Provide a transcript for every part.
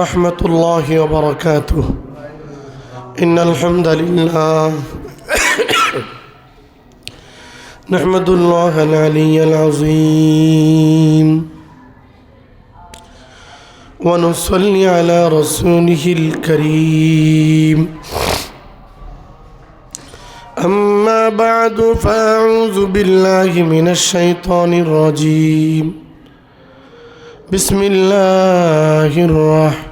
ورحمة الله وبركاته. إن الحمد لله نحمد الله العلي العظيم ونصلي على رسوله الكريم. أما بعد فأعوذ بالله من الشيطان الرجيم. بسم الله الرحمن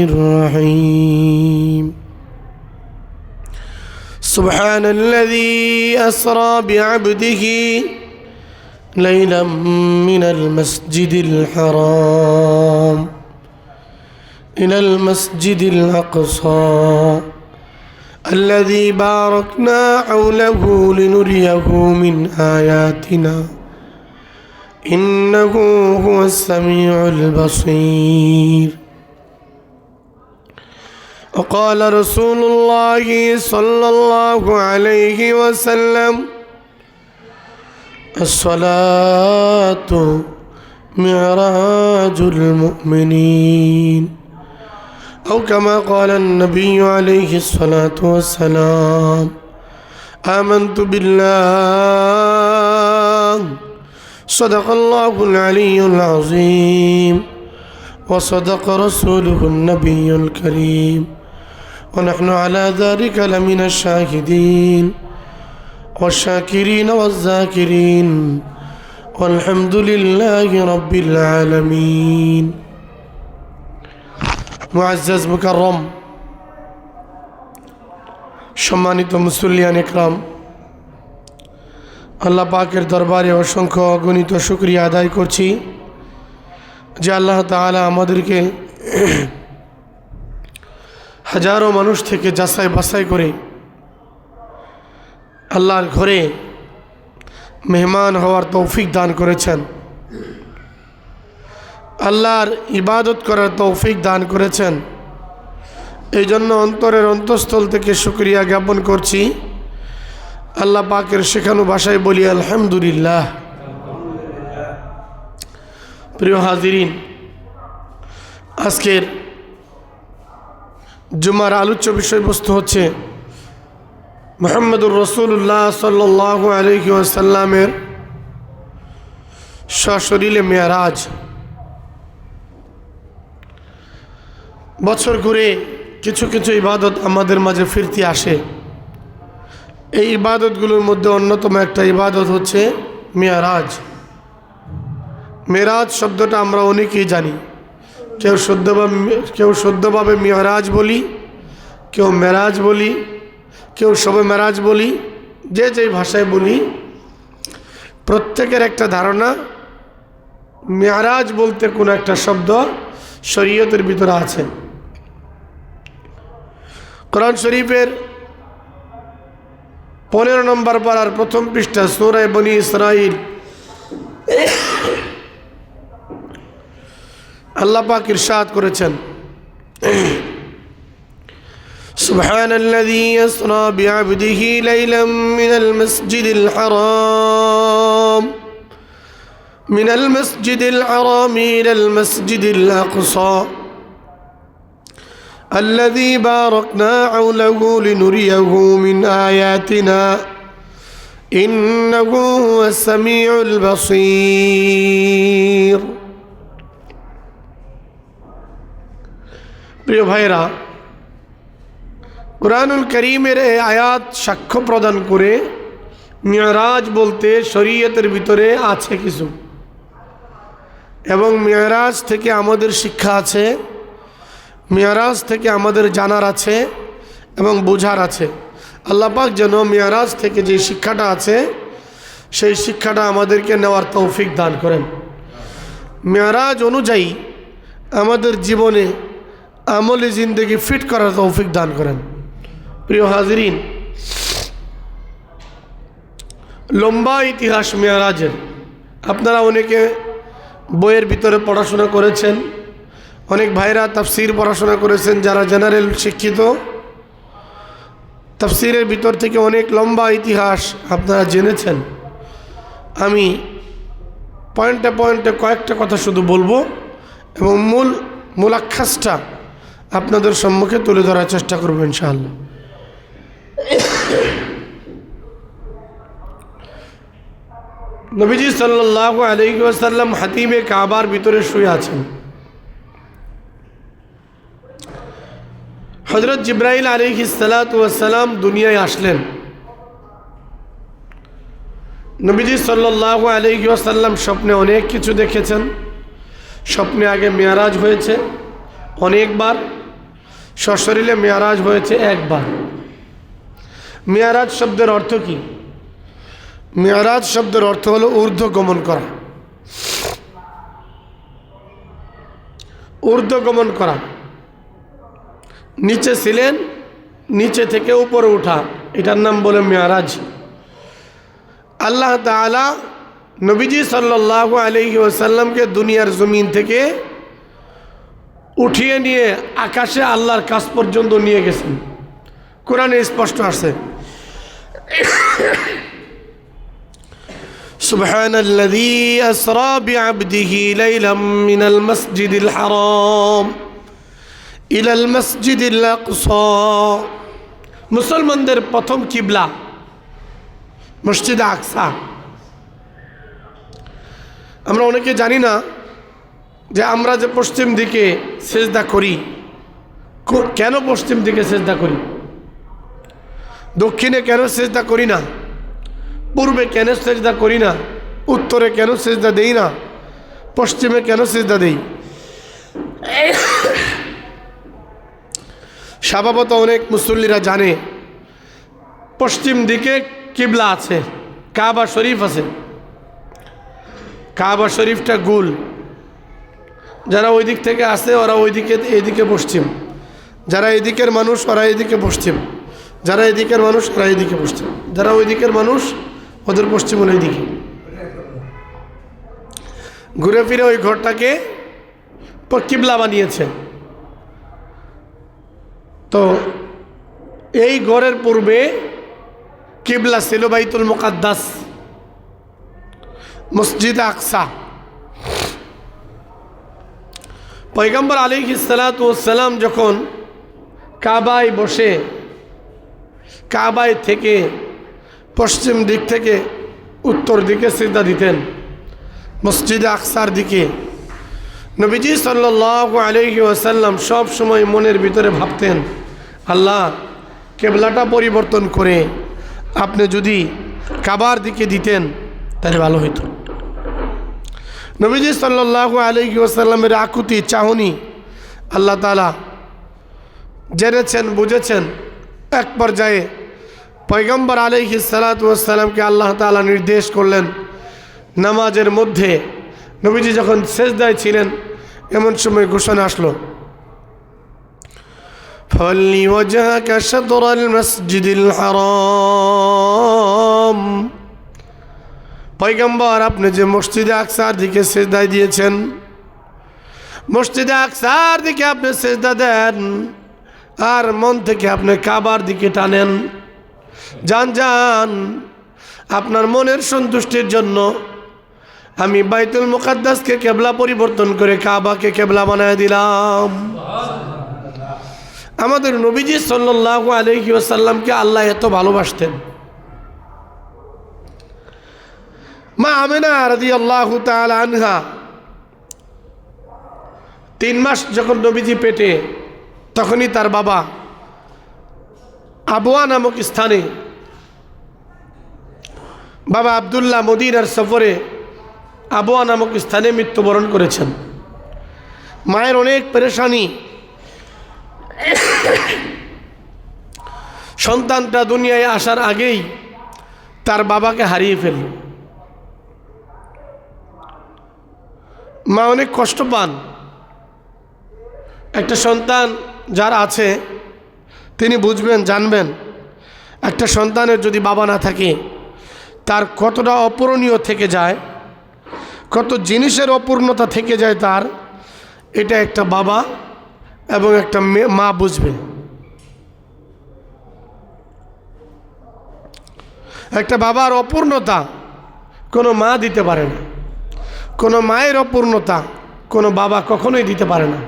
الرحيم. سبحان الذي أسرى بعبده ليلا من المسجد الحرام إلى المسجد الأقصى الذي باركنا حوله لنريه من آياتنا إنه هو السميع البصير. وقال رسول الله صلى الله عليه وسلم: الصلاة معراج المؤمنين، أو كما قال النبي عليه الصلاة والسلام. آمنت بالله صدق الله العلي العظيم وصدق رسوله النبي الكريم ونحن على ذلك لمن الشاهدين والشاكرين والذاكرين والحمد لله رب العالمين. মুআজ্জাজ মুকাররম সম্মানিত মুসল্লিয়ান ইকরাম, আল্লাহ পাকের দরবারে অসংখ্য অগণিত শুকরিয়া আদায় করছি যে আল্লাহ তাআলা আমাদেরকে হাজারো মানুষ থেকে যাচাই বাছাই করে আল্লাহর ঘরে মেহমান হওয়ার তৌফিক দান করেছেন, আল্লাহর ইবাদত করার তৌফিক দান করেছেন। এই জন্য অন্তরের অন্তঃস্থল থেকে শুকরিয়া জ্ঞাপন করছি। আল্লাহ পাকের শেখানো ভাষায় বলি আলহামদুলিল্লাহ। প্রিয় হাজিরিন, আজকের জুমার আলোচ্য বিষয়বস্তু হচ্ছে মুহাম্মদুর রাসূলুল্লাহ সাল্লাল্লাহু আলাইহি ওয়াসাল্লামের সশরীরে মেরাজ। বছর ঘুরে কিছু কিছু ইবাদত আমাদের মাঝে ফিরতে আসে। এই ইবাদতগুলোর মধ্যে অন্যতম একটা ইবাদত হচ্ছে মেরাজ। মেরাজ শব্দটা আমরা অনেকেই জানি, কেউ শুদ্ধভাবে মেরাজ বলি, কেউ মেরাজ বলি, কেউ শবে মেরাজ বলি, যে যেই ভাষায় বলি, প্রত্যেকের একটা ধারণা মেরাজ বলতে কোনো একটা শব্দ শরীয়তের ভিতরে আছে। কোরআন শরীফের 15 নম্বর পারার প্রথম পৃষ্ঠা সূরা বনী ইসরাঈল আল্লাহ পাক ইরশাদ করেছেন: সুবহানাল্লাযী ইয়াসরা বিআবদিহি লাইলাম মিনাল মাসজিদিল হারাম ইলাল মাসজিদিল আকসা الذي باركنا حوله لنريه من آياتنا إنه هو السميع البصير. প্রিয় ভাইরা, কুরআনুল কারীমের এই আয়াত সাক্ষ্য প্রদান করে মেরাজ বলতে শরীয়তের ভিতরে আছে কিছু, এবং মেরাজ থেকে আমাদের শিক্ষা আছে, মেরাজ থেকে আমাদের জানার আছে এবং বোঝার আছে। আল্লাহ পাক যেন মেরাজ থেকে যে শিক্ষাটা আছে সেই শিক্ষাটা আমাদেরকে নেওয়ার তৌফিক দান করেন। মেরাজ অনুযায়ী আমাদের জীবনে আমলে জিন্দেগি ফিট করার তৌফিক দান করেন। প্রিয় হাজিরিন, লম্বা ইতিহাস মেরাজের। আপনারা অনেকে বইয়ের ভিতরে পড়াশোনা করেছেন, অনেক ভাইরা তাফসীর পড়াশোনা করেছেন, যারা জেনারেল শিক্ষিত তাফসীরের ভিতর থেকে অনেক লম্বা ইতিহাস আপনারা জেনেছেন। আমি পয়েন্টে পয়েন্টে কয়েকটা কথা শুধু বলবো, এবং মূলাক্ষাসটা আপনাদের সম্মুখে তুলে ধরার চেষ্টা করব ইনশাআল্লাহ। নবীজি সাল্লাল্লাহু আলাইহি ওয়াসাল্লাম হাতিমে কাবার ভিতরে শুয়ে আছেন। হযরত জিবরাইল আলাইহিস সালাতু ওয়াস সালাম দুনিয়ায় আসলেন। নবীজি সাল্লাল্লাহু আলাইহি ওয়াসাল্লাম স্বপ্নে অনেক কিছু দেখেছেন। স্বপ্নে আগে মেয়ারাজ হয়েছে অনেকবার, সশরীরে মেয়ারাজ হয়েছে একবার। মেয়ারাজ শব্দের অর্থ কি? মেয়ারাজ শব্দের অর্থ হলো ঊর্ধ্ব গমন করা। ঊর্ধ্ব গমন করা, নিচে ছিলেন, নিচে থেকে উপরে ওঠা, এটার নাম বলে মেয়ারাজ। আল্লাহ তাআলা নবীজি সাল্লাল্লাহু আলাইহি ওয়াসাল্লামকে দুনিয়ার জমিন থেকে উঠিয়ে নিয়ে আকাশে আল্লাহর কাছ পর্যন্ত নিয়ে গেছেন। কোরআনে স্পষ্ট আছে, সুবহানাল্লাযী আসরা বিআবদিহি লাইলাম মিনাল মাসজিদিল হারাম ইলাল মাসজিদিল আকসা। মুসলমানদের প্রথম কিবলা মসজিদ আকসা। আমরা অনেকে জানি না যে আমরা যে পশ্চিম দিকে সেজদা করি, কেন পশ্চিম দিকে সেজদা করি, দক্ষিণে কেন সেজদা করি না, পূর্বে কেন সেজদা করি না, উত্তরে কেন সেজদা দেই না, পশ্চিমে কেন সেজদা দেই। স্বভাবত অনেক মুসল্লিরা জানে পশ্চিম দিকে কিবলা আছে, কাবা শরীফ আছে। কাবা শরীফটা গোল, যারা ওই দিক থেকে আসে ওরা ওইদিকে, এইদিকে পশ্চিম, যারা এদিকের মানুষ ওরা এদিকে পশ্চিম, যারা এদিকের মানুষ ওরা এদিকে পশ্চিম, যারা ওই দিকের মানুষ ওদের পশ্চিম হলো এইদিকে। ঘুরে ফিরে ওই ঘরটাকে কিবলা বানিয়েছে। তো এই ঘরের পূর্বে কিবলা ছিল বাইতুল মুকাদ্দাস, মসজিদ আকসা। পয়গম্বর আলাইহিস সালাতু ওয়াস সালাম যখন কাবায় বসে, কাবায় থেকে পশ্চিম দিক থেকে উত্তর দিকে সিজদা দিতেন, মসজিদ আকসার দিকে, নবীজি সাল্লাল্লাহু আলাইহি ওয়াসাল্লাম সব সময় মনের ভিতরে ভাবতেন, আল্লাহ কিবলাটা পরিবর্তন করে আপনি যদি কাবার দিকে দিতেন তাহলে ভালো হইতো। নবীজি সাল্লাল্লাহু আলাইহি ওয়াসাল্লামের আকুতি চাহনি আল্লাহ তাআলা জেনেছেন, বুঝেছেন। এক পর্যায়ে পয়গম্বর আলাইহিস সালাতু ওয়াস সালামকে আল্লাহ তাআলা নির্দেশ করলেন নামাজের মধ্যে। নবীজি যখন সেজদায় ছিলেন এমন সময় ঘোষণা আসলো, ফাওয়াল্লি ওয়াজহাকা শাতরাল মাসজিদিল হারাম। পয়গম্বর আপনি যে মসজিদে আকসার দিকে সেজদায় দিয়েছেন, মসজিদে আকসার দিকে আপনি সেজদা দেন আর মন থেকে আপনি কাবার দিকে টানেন। যান যান, আপনার মনের সন্তুষ্টির জন্য আমি বাইতুল মুকাদ্দাসকে কেবলা পরিবর্তন করে কাবাকে কেবলা বানায় দিলাম। আমাদের নবীজি সাল্লাল্লাহু আলাইহি ওয়াসাল্লামকে আল্লাহ এত ভালোবাসতেন। মা আমেনা রাদিয়াল্লাহু তাআলা আনহা 3 মাস যখন নবীজি পেটে, তখনই তার বাবা আবওয়া নামক স্থানে, বাবা আব্দুল্লাহ মদিনার সফরে আবওয়া নামক স্থানে মৃত্যুবরণ করেছেন। মায়ের অনেক পেরেশানি, সন্তানটা দুনিয়ায় আসার আগেই তার বাবাকে হারিয়ে ফেলল। মা অনেক কষ্ট পান। একটা সন্তান যার আছে তিনি বুঝবেন, জানবেন একটা সন্তানের যদি বাবা না থাকে তার কতটা অপূরণীয় থেকে যায়, কত জিনিসের অপূর্ণতা থেকে যায় তার। এটা একটা বাবা এবং একটা মা বুঝবে। একটা বাবার অপূর্ণতা কোনো মা দিতে পারে না, কোনো মায়ের অপূর্ণতা কোনো বাবা কখনোই দিতে পারে না।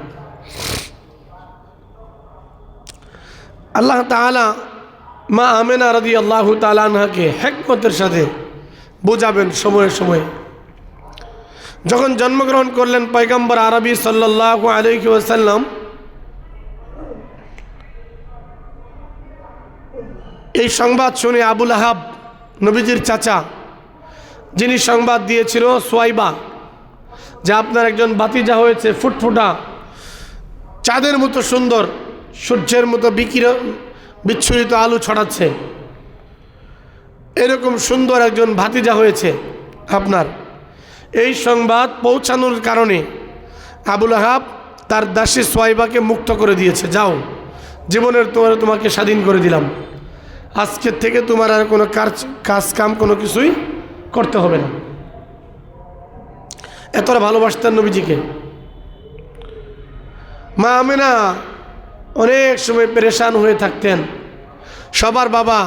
আল্লাহ তাআলা মা আমেনা রাদিয়াল্লাহু তাআলা আনহাকে হিকমতের সাথে বোঝাবেন সময়ে সময়ে। যখন জন্মগ্রহণ করলেন পয়গম্বর আরবি সাল্লাল্লাহু আলাইহি ওয়াসাল্লাম, এই সংবাদ শুনে আবুল আহাব, নবীজির চাচা, যিনি সংবাদ দিয়েছিল সুয়াইবা যে আপনার একজন ভাতিজা হয়েছে, ফুটফুটা, চাঁদের মতো সুন্দর, সূর্যের মতো বিচ্ছুরিত আলো ছড়াচ্ছে, এরকম সুন্দর একজন ভাতিজা হয়েছে আপনার। এই সংবাদ পৌঁছানোর কারণে আবুল আহাব তার দাসী সুয়াইবাকে মুক্ত করে দিয়েছে। যাও, জীবনের তোমাকে স্বাধীন করে দিলাম, আজকের থেকে তোমার আর কোনো কাজ কাম কোনো কিছুই করতে হবে না। এতটা ভালোবাসতেন নবীজিকে। মা আমেনা অনেক সময় পেরেশান হয়ে থাকতেন। সবার বাবা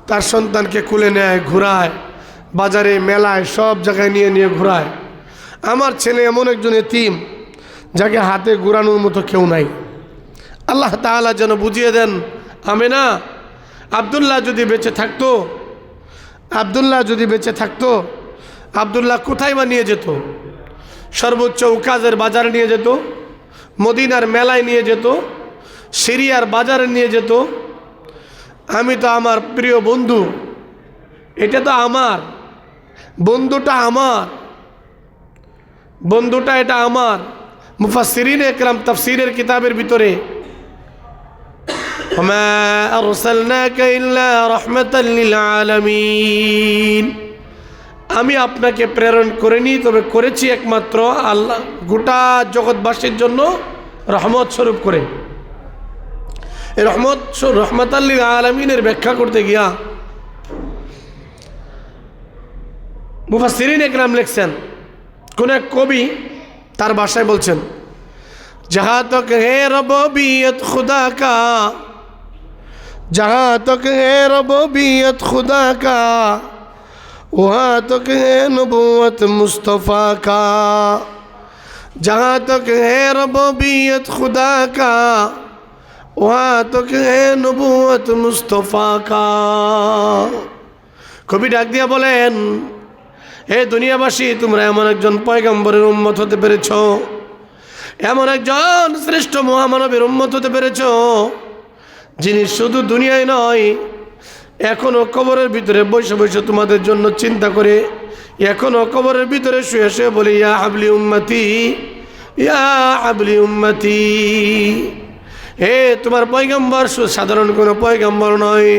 তার সন্তানকে কুলে নেয়, ঘোরায়, বাজারে, মেলায়, সব জায়গায় নিয়ে নিয়ে ঘোরায়। আমার ছেলে এমন একজন এতিম যাকে হাতে ঘোরানোর মতো কেউ নাই। আল্লাহ তাআলা যেন বুঝিয়ে দেন, আমেনা, আব্দুল্লাহ যদি বেঁচে থাকতো, আব্দুল্লাহ কোথায় বা নিয়ে যেত? সর্বোচ্চ উকাজের বাজারে নিয়ে যেত, মদিনার মেলায় নিয়ে যেত, সিরিয়ার বাজারে নিয়ে যেত। আমি তো আমার প্রিয় বন্ধু, এটা তো আমার বন্ধুটা এটা আমার। মুফাসসিরিন একরাম তাফসীরের কিতাবের ভিতরে ওমা আরসালনাকা ইল্লা রাহমাতাল লিল আলামিন, আমি আপনাকে প্রেরণ করিনি, তবে করেছি একমাত্র আল্লাহ গোটা জগৎবাসীর জন্য রহমত স্বরূপ করে। এই রহমাতাল লিল আলামিনের ব্যাখ্যা করতে গিয়া মুফাসসিরিন একরাম লিখছেন, কোন এক কবি তার ভাষায় বলছেন, जहाँ तक है रबूबियत खुदा का, जहाँ तक है रबूबियत खुदा का, वहाँ तक है नबूवत मुस्तफ़ा का। जहाँ तक है रबूबियत खुदा का, वहाँ तक है नबूवत मुस्तफ़ा का। कवि डाक दिया बोलेन, হে দুনিয়াবাসী, তোমরা এমন একজন পয়গম্বরের উম্মত হতে পেরেছ, এমন একজন শ্রেষ্ঠ মহামানবের উম্মত হতে পেরেছ, যিনি শুধু দুনিয়ায় নয়, এখনো কবরের ভিতরে বসে বসে তোমাদের জন্য চিন্তা করে, এখনো কবরের ভিতরে শুয়ে শুয়ে বলে, ইয়া হাবলি উম্মতি, ইয়া হাবলি উম্মতি। হে তোমার পয়গম্বর সাধারণ কোনো পয়গম্বর নয়,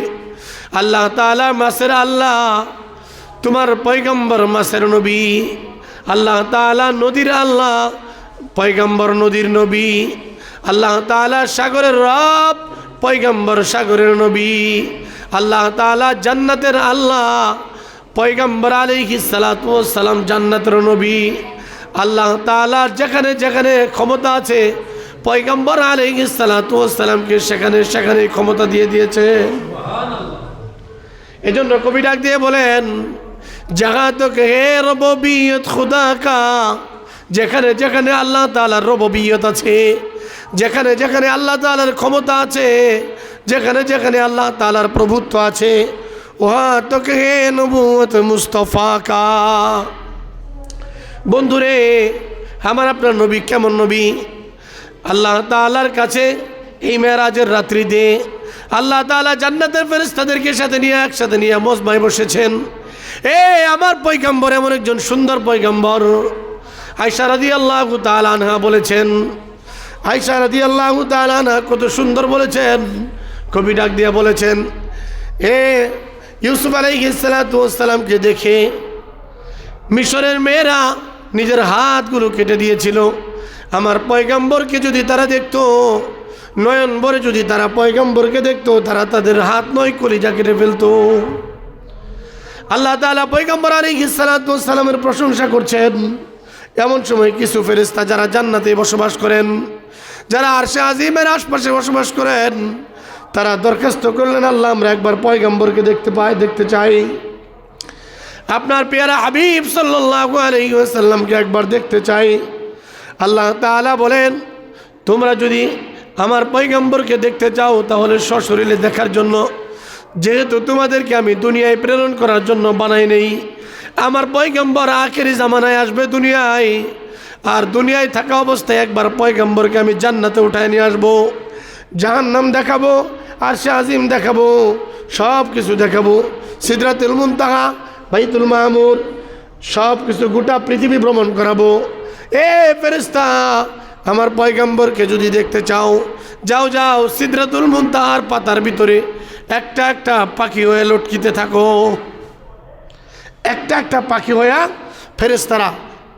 আল্লাহ তাআলা মাসের আল্লাহ, তোমার পয়গম্বর মাসের নবী। আল্লাহ তাআলা নদীর আল্লাহ, পয়গম্বর নদীর নবী। আল্লাহ তাআলা সাগরের রব, পয়গম্বর সাগরের নবী। আল্লাহ তাআলা জান্নাতের আল্লাহ, পয়গম্বর আলাইহিস সালাতু ওয়াস সালাম জান্নাতের নবী। আল্লাহ তাআলা যেখানে যেখানে ক্ষমতা আছে, পয়গম্বর আলাইহিস সালাতু ওয়াস সালামকে সেখানে সেখানে ক্ষমতা দিয়ে দিয়েছে। সুবহানাল্লাহ। এজন্য কবি ডাক দিয়ে বলেন, जहाँ तक है रबूबियत खुदा का, যেখানে যেখানে আল্লাহ তাআলার রবুবিয়ত আছে, যেখানে যেখানে আল্লাহ তাআলার ক্ষমতা আছে, যেখানে যেখানে আল্লাহ তাআলার প্রভুত্ব আছে, ওহা তক হে নবুয়ত মুস্তাফা কা। বন্ধুরে আমার আপনার নবী কেমন নবী? আল্লাহ তাআলার কাছে এই মেরাজের রাত্রিতে আল্লাহ তাআলা জান্নাতের ফেরেশতাদেরকে সাথে নিয়ে একসাথে নিয়ে মজমায় বসেছেন। আমার পয়গম্বর এমন একজন সুন্দর পয়গম্বর। আয়েশা রাদিয়াল্লাহু তাআলা আনহা বলেছেন, আয়েশা রাদিয়াল্লাহু তাআলা আনহা কত সুন্দর বলেছেন। কবি ডাক দিয়া বলেছেন, ইউসুফ আলাইহিস সালাতু ওয়াস সালামকে দেখে মিশরের মেয়েরা নিজের হাতগুলো কেটে দিয়েছিল। আমার পয়গম্বরকে যদি তারা দেখতো, নয়ন ভরে যদি তারা পয়গম্বরকে দেখতো, তারা তাদের হাত নয় কলিজা কেটে ফেলতো। আল্লাহ তাআলা পয়গম্বর আলাইহিস সালাতু ওয়াস সালামের প্রশংসা করছেন। এমন সময় কিছু ফেরেশতা যারা জান্নাতে বসবাস করেন, যারা আরশে আজিমের আশপাশে বসবাস করেন, তারা দরখাস্ত করলেন, আল্লাহ আমরা একবার পয়গম্বরকে দেখতে চাই, আপনার পেয়ারা হাবিব সাল্লাল্লাহু আলাইহি ওয়াসাল্লামকে একবার দেখতে চাই। আল্লাহ তাআলা বলেন, তোমরা যদি আমার পয়গম্বরকে দেখতে চাও তাহলে সশরীরে দেখার জন্য, যেহেতু তোমাদেরকে আমি দুনিয়ায় প্রেরণ করার জন্য বানাই নেই, আমার পয়গম্বর আখেরি জামানায় আসবে দুনিয়ায়, আর দুনিয়ায় থাকা অবস্থায় একবার পয়গম্বরকে আমি জান্নাতে উঠায় নিয়ে আসবো, জাহান্নাম দেখাবো, আরশে আজিম দেখাবো, সব কিছু দেখাবো, সিদরাতুল মুনতাহা, বাইতুল মামুর, সব কিছু গোটা পৃথিবী ভ্রমণ করাবো। এ ফেরেশতা, আমার পয়গম্বরকে যদি দেখতে চাও, যাও যাও সিদরাতুল মুনতাহার পাতার ভিতরে একটা একটা পাখি হয়ে লটকিতে থাকো। একটা একটা পাখি হয়ে ফেরেশতারা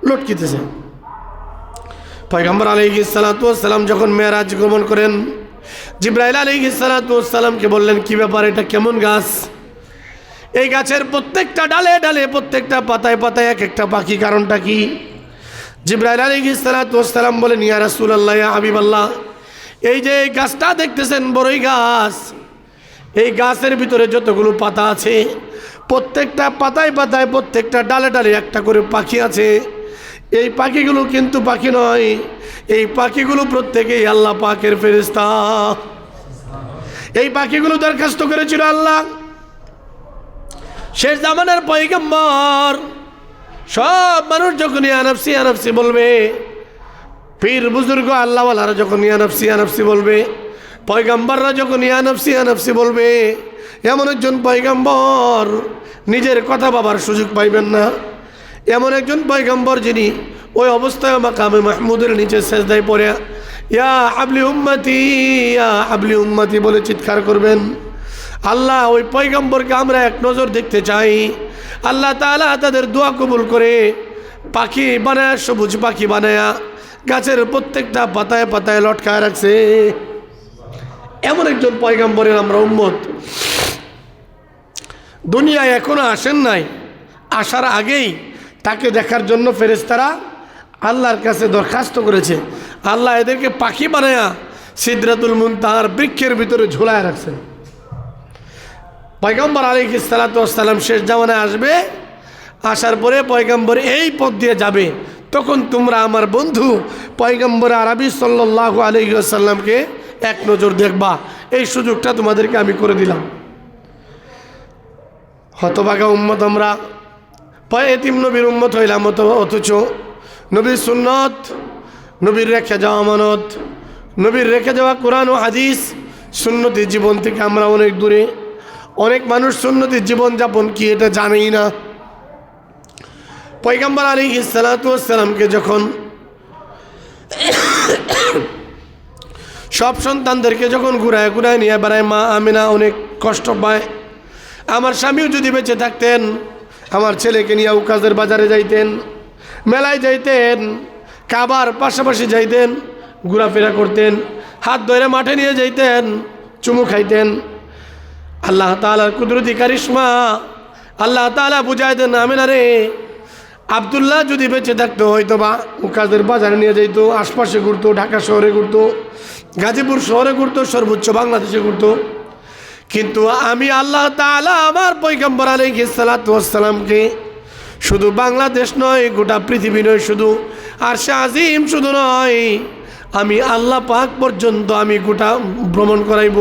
লটকিতেছে। পয়গম্বর আলাইহিস সালাতু ওয়াস সালাম যখন মেরাজ গমন করেন, জিবরাইল আলাইহিস সালাতু ওয়াস সালামকে বললেন, কি ব্যাপার, এটা কেমন গাছ? এই গাছের প্রত্যেকটা ডালে ডালে, প্রত্যেকটা পাতায় পাতায় এক একটা পাখি, কারণটা কি? জিবরাইল আলাইহিস সালাতু ওয়াস সালাম বলেন, ইয়া রাসূলুল্লাহ, ইয়া হাবিবাল্লাহ, এই যে এই গাছটা দেখতেছেন বড়ই গাছ, এই গাছের ভিতরে যতগুলো পাতা আছে, প্রত্যেকটা পাতায় পাতায়, প্রত্যেকটা ডালে ডালে একটা করে পাখি আছে। এই পাখিগুলো কিন্তু পাখি নয়, এই পাখিগুলো প্রত্যেকেই আল্লাহ পাকের ফেরেশতা। এই পাখিগুলো দরখাস্ত করেছিল আল্লাহ, শেষ জামানার পয়গম্বর, সব মানুষ যখন ইয়া নফসি ইয়া নফসি বলবে, পীর বুজুর্গ আল্লাহওয়ালারা যখন ইয়া নফসি ইয়া নফসি বলবে, পয়গম্বররা যখন ইয়া নফসি ইয়া নফসি বলবে, এমন একজন পয়গম্বর নিজের কথা ভাবার সুযোগ পাইবেন না। এমন একজন পয়গম্বর যিনি ওই অবস্থায় মাকামে মাহমুদের নিচে সেজদায় পড়ে ইয়া হাবলি উম্মতি, ইয়া হাবলি উম্মতি বলে চিৎকার করবেন। আল্লাহ, ওই পয়গম্বরকে আমরা এক নজর দেখতে চাই। আল্লাহ তাআলা তাদের দোয়া কবুল করে পাখি বানায়, সবুজ পাখি বানায় গাছের প্রত্যেকটা পাতায় পাতায় লটকায় রাখছে। এমন একজন পয়গম্বরের আমরা উম্মত। দুনিয়ায় এখনো আসেন নাই, আসার আগেই তাকে দেখার জন্য ফেরেশতারা আল্লাহর কাছে দরখাস্ত করেছে। আল্লাহ এদেরকে পাখি বানায়া সিদরাতুল মুনতাহার বৃক্ষের ভিতরে ঝুলায় রাখছেন। পয়গম্বর আলাইহিস সালাতু ওয়াস সালাম শেষ জামানায় আসবে, আসার পরে পয়গম্বর এই পথ দিয়ে যাবে, তখন তোমরা আমার বন্ধু পয়গম্বর আরবি সাল্লাল্লাহু আলাইহি ওয়াসাল্লামকে এক নজর দেখবা। এই সুযোগটা তোমাদেরকে আমি করে দিলাম। হতভাগা উম্মত আমরা, এতিম নবীর উম্মত হইলাম, অথচ নবীর সুন্নত, নবীর রেখে যাওয়া আমানত, নবীর রেখে যাওয়া কোরআন ও হাদিস, সুন্নতি জীবন থেকে আমরা অনেক দূরে। অনেক মানুষ সুন্নতি জীবনযাপন কি এটা জানেই না। পয়গম্বর আলাইহিস সালাতু ওয়াস সালামকে যখন সব সন্তানদেরকে যখন ঘুরায় ঘুরায় নিয়ে বেড়ায় মা আমিনা অনেক কষ্ট পায়। আমার স্বামীও যদি বেঁচে থাকতেন, আমার ছেলেকে নিয়ে উকাজের বাজারে যাইতেন, মেলায় যাইতেন, কাবার পাশাপাশি যাইতেন, ঘোরাফেরা করতেন, হাত ধরে মাঠে নিয়ে যাইতেন, চুমু খাইতেন। আল্লাহ তাআলার কুদরতি কারিশমা, আল্লাহ তাআলা বুঝাই দেন, আমিনা রে, আব্দুল্লাহ যদি বেঁচে থাকতো হয়তো বা উকাজের বাজারে নিয়ে যাইতো, আশপাশে ঘুরতো, ঢাকা শহরে ঘুরতো, গাজীপুর শহরে ঘুরতো, সর্বোচ্চ বাংলাদেশে ঘুরতো। কিন্তু আমি আল্লাহ তাআলা আমার পয়গম্বর আলাইহিস সালাতু ওয়াস সালামকে শুধু বাংলাদেশ নয়, গোটা পৃথিবী নয়, শুধু আরশে আজিম শুধু নয়, আমি আল্লাহ পাক পর্যন্ত আমি গোটা ভ্রমণ করাইব।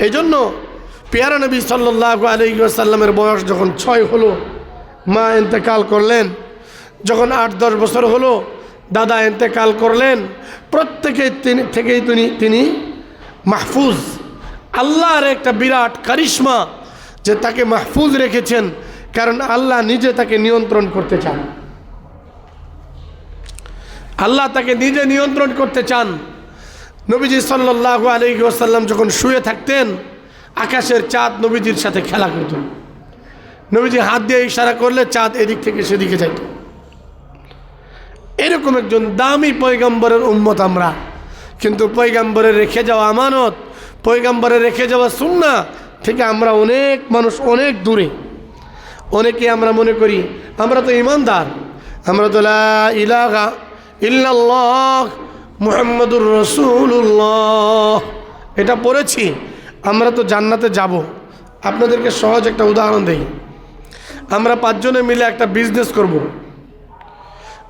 এই জন্য পেয়ারা নবী সাল্লাল্লাহু আলাইহি ওয়াসাল্লামের বয়স যখন 6 হলো, মা ইন্তেকাল করলেন। যখন 8-10 বছর হলো, দাদা ইন্তেকাল করলেন। প্রত্যেকেই তিনি মাহফুজ। আল্লাহর একটা বিরাট কারিশমা যে তাকে মাহফুজ রেখেছেন, কারণ আল্লাহ নিজে তাকে নিয়ন্ত্রণ করতে চান। আল্লাহ তাকে নিজে নিয়ন্ত্রণ করতে চান। নবীজি সাল্লাল্লাহু আলাইহি ওয়াসাল্লাম যখন শুয়ে থাকতেন, আকাশের চাঁদ নবীজির সাথে খেলা করত। নবীজি হাত দিয়ে ইশারা করলে চাঁদ এদিক থেকে সেদিকে যাইত। এরকম একজন দামি পয়গম্বরের উম্মত আমরা। কিন্তু পয়গম্বরের রেখে যাওয়া আমানত, পয়গম্বরের রেখে যাওয়া সুন্নাহ থেকে আমরা অনেক মানুষ অনেক দূরে। অনেকে আমরা মনে করি আমরা তো ইমানদার, আমরা তো লা ইলাহা ইল্লাল্লাহ মুহাম্মাদুর রাসূলুল্লাহ এটা পড়েছি, আমরা তো জান্নাতে যাব। আপনাদেরকে সহজ একটা উদাহরণ দেই। আমরা 5 জনে মিলে একটা বিজনেস করব।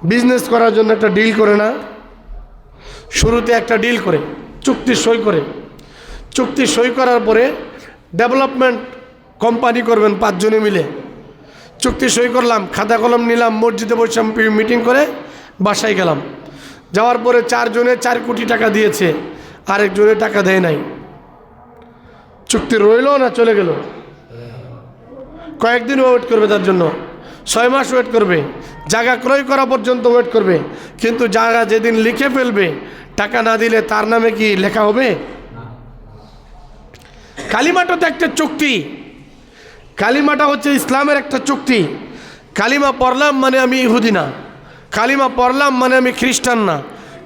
বিজনেস করার জন্য একটা ডিল করে না? শুরুতে একটা ডিল করে, চুক্তি সই করে, চুক্তি সই করার পরে ডেভেলপমেন্ট কোম্পানি করবেন 5 জনে মিলে। চুক্তি সই করলাম, খাতা কলম নিলাম, মসজিদে বসলাম, মিটিং করে বাসায় গেলাম। যাওয়ার পরে 4 জনে 4 কোটি টাকা দিয়েছে, আরেকজনে টাকা দেয় নাই। চুক্তি রইল না চলে গেল? কয়েকদিন ওয়েট করবে, তার জন্য 6 মাস ওয়েট করবে, জায়গা ক্রয় করা পর্যন্ত ওয়েট করবে। কিন্তু জায়গা যেদিন লিখে ফেলবে, টাকা না দিলে তার নামে কি লেখা হবে? কালিমাটা তো একটা চুক্তি। কালিমাটা হচ্ছে ইসলামের একটা চুক্তি। কালিমা পড়লাম মানে আমি ইহুদি না, কালিমা পড়লাম মানে আমি খ্রিস্টান না,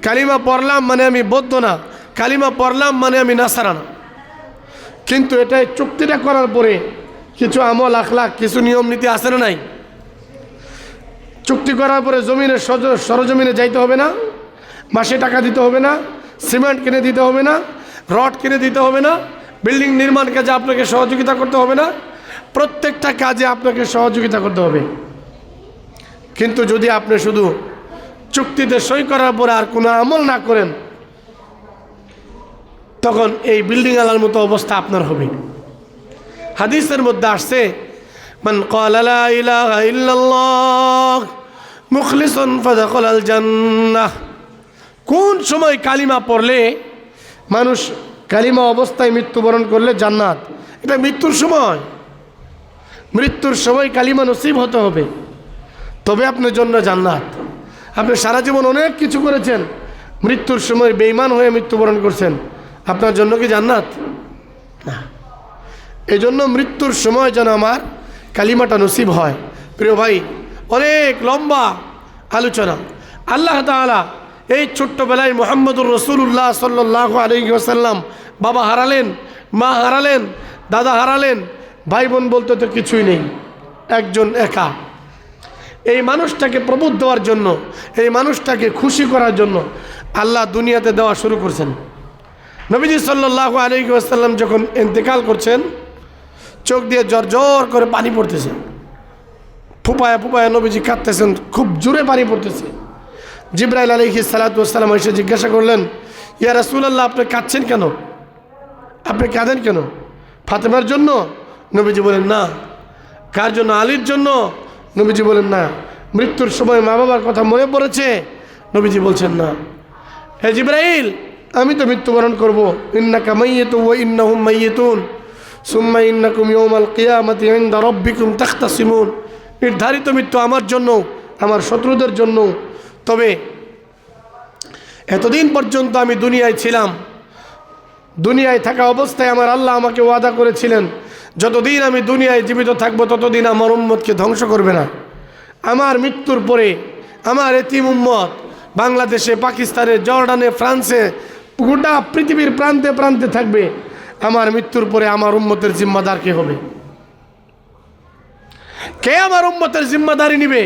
কালিমা পড়লাম মানে আমি বৌদ্ধ না, কালিমা পড়লাম মানে আমি নাসারা না। কিন্তু এটাই চুক্তিটা করার পরে কিছু আমল আখলাক, কিছু নিয়ম নীতি আছে না নাই? চুক্তি করার পরে জমিনে সরজমিনে যাইতে হবে না, মাসে টাকা দিতে হবে না, সিমেন্ট কিনে দিতে হবে না, রড কিনে দিতে হবে না, বিল্ডিং নির্মাণ কাজে আপনাকে সহযোগিতা করতে হবে না, প্রত্যেকটা কাজে আপনাকে সহযোগিতা করতে হবে। কিন্তু যদি আপনি শুধু চুক্তিতে সই করার পরে আর কোনো আমল না করেন, তখন এই বিল্ডিং আলার মতো অবস্থা আপনার হবে। হাদিসের মধ্যে আসছে, মান ক্বালা লা ইলাহা ইল্লাল্লাহ মুখলিসান ফাদাখালাল জান্নাহ। কোন সময় কালিমা পড়লে মানুষ কালিমা অবস্থায় মৃত্যুবরণ করলে জান্নাত? এটা মৃত্যুর সময়। মৃত্যুর সময় কালিমা নসিব হতে হবে, তবে আপনার জন্য জান্নাত। আপনি সারা জীবন অনেক কিছু করেছেন, মৃত্যুর সময় বেঈমান হয়ে মৃত্যুবরণ করছেন, আপনার জন্য কি জান্নাত? না। এই জন্য মৃত্যুর সময় যেন আমার কালিমাটা নসিব হয়। প্রিয় ভাই, অনেক লম্বা আলোচনা। আল্লাহ তাআলা এই ছোট্টবেলায় মুহাম্মদুর রাসূলুল্লাহ সাল্লাল্লাহু আলাইহি ওয়াসাল্লাম বাবা হারালেন, মা হারালেন, দাদা হারালেন, ভাই বোন বলতে তো কিছুই নেই, একজন একা। এই মানুষটাকে প্রবোধ দেওয়ার জন্য, এই মানুষটাকে খুশি করার জন্য আল্লাহ দুনিয়াতে দেওয়া শুরু করছেন। নবীজি সাল্লাল্লাহু আলাইহি ওয়াসাল্লাম যখন ইন্তেকাল করছেন, চোখ দিয়ে জর করে পানি পড়তেছে, ফুপায়া ফুপায়া নবীজি কাঁদতেছেন, খুব জোরে পানি পড়তেছে। জিবরাইল আলাইহিস সালাতু ওয়াস সালাম এসে জিজ্ঞাসা করলেন, ইয়া রাসূলুল্লাহ, আপনি কাঁদছেন কেন? আপনি কাঁদেন কেন? ফাতেমার জন্য? নবীজি বলেন না। কার জন্য? আলীর জন্য? নবীজি বলেন না। মৃত্যুর সময় মা বাবার কথা মনে পড়েছে? নবীজি বলছেন না। হে জিবরাইল, আমি তো মৃত্যুবরণ করব, ইন্নাকা মাইয়িতুন ওয়া ইন্নাহুম মাইয়িতুন সুম্মা ইন্নাকুম ইয়াওমাল কিয়ামাতি ইনদা রাব্বিকুম তাখতাসিমুন। নির্ধারিত মৃত্যু আমার জন্য, আমার শত্রুদের জন্য। তবে এতদিন পর্যন্ত আমি দুনিয়ায় ছিলাম, দুনিয়ায় থাকা অবস্থায় আমার আল্লাহ আমাকে ওয়াদা করেছিলেন, যতদিন আমি দুনিয়ায় জীবিত থাকবো ততদিন আমার উম্মতকে ধ্বংস করবে না। আমার মৃত্যুর পরে আমার এতিম উম্মত বাংলাদেশে, পাকিস্তানে, জর্ডানে, ফ্রান্সে, গোটা পৃথিবীর প্রান্তে প্রান্তে থাকবে। আমার মৃত্যুর পরে আমার উম্মতের জিম্মাদার কে হবে? কে আমার উম্মতের জিম্মাদারি নিবে?